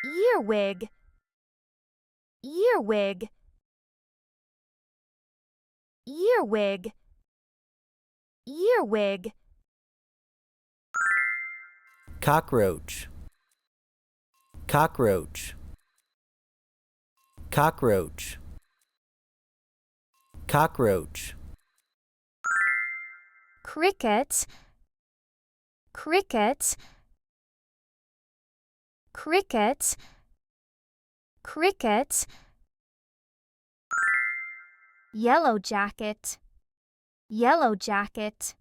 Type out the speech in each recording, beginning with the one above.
earwig, earwig, earwig, earwig. Cockroach, cockroach, cockroach, cockroach. Cricket, cricket, cricket, cricket. Yellow jacket, yellow jacket,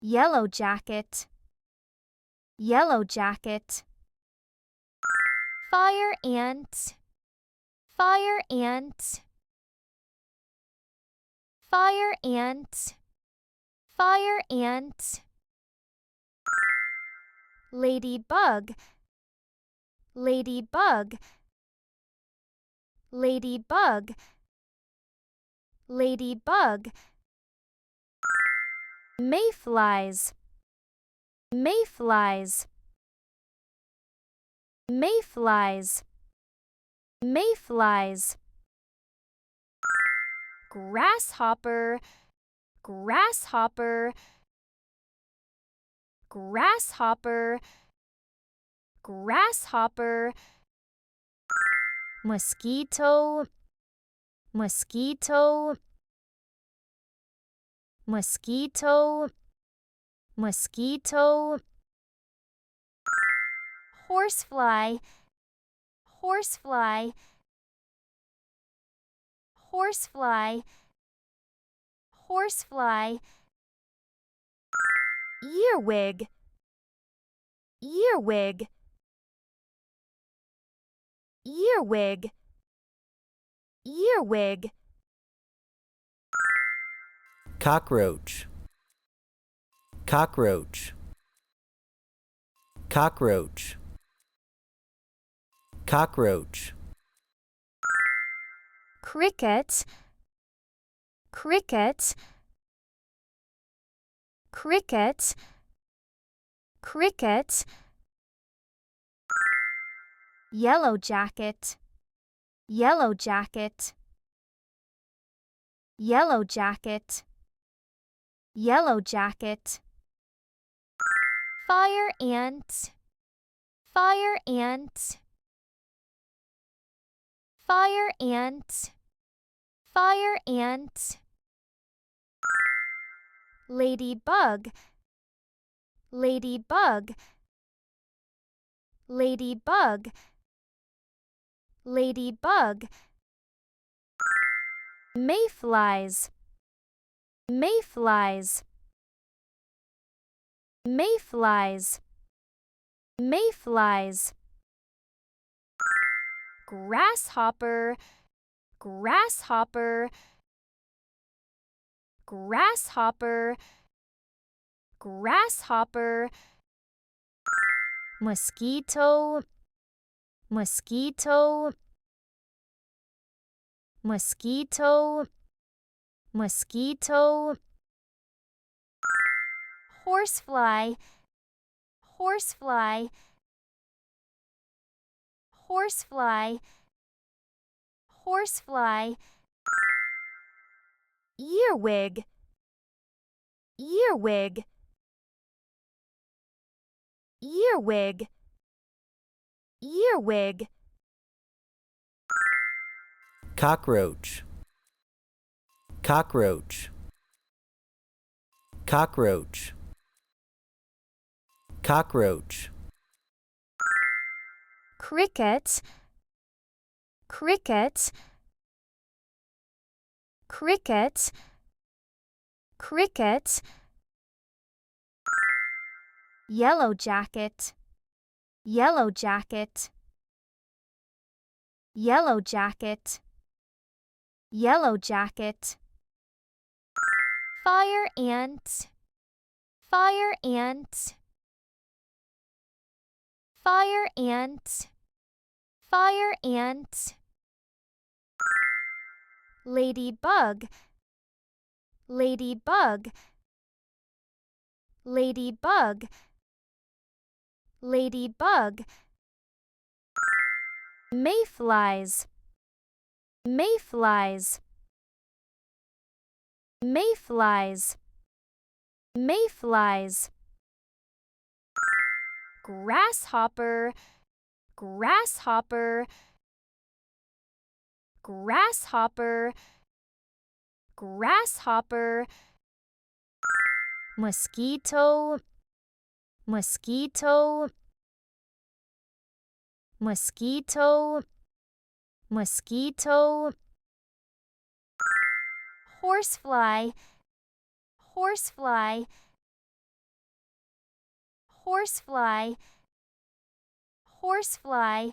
yellow jacket, yellow jacket. Fire ant, fire ant, fire ant, fire ant. Ladybug, ladybug, ladybug, ladybug. Mayflies, mayflies, mayflies, mayflies. Grasshopper, grasshopper, grasshopper, grasshopper. Mosquito, mosquito, mosquito, mosquito. Horsefly, horsefly, horsefly, horsefly. Earwig, earwig, earwig, earwig. Cockroach, cockroach, cockroach, cockroach. Cricket, cricket, cricket, cricket. Yellow jacket, yellow jacket, yellow jacket, yellow jacket. Fire ant, fire ant, fire ant, fire ant. Ladybug, ladybug, ladybug, ladybug. Mayflies, mayflies, mayflies, mayflies. Grasshopper, grasshopper, grasshopper, grasshopper. Mosquito, mosquito, mosquito, mosquito. Horsefly, horsefly, horsefly, horsefly. Earwig, earwig, earwig, earwig. Cockroach, cockroach, cockroach, cockroach. Cricket, cricket, cricket, cricket. Yellow jacket, yellow jacket, yellow jacket, yellow jacket. Fire ant, fire ant, fire ant, fire ant. Ladybug, ladybug, ladybug, ladybug. mayflies, mayflies, mayflies, mayflies. Grasshopper, grasshopper, grasshopper, grasshopper. Mosquito, mosquito, mosquito, mosquito. Horsefly, horsefly, horsefly, horsefly.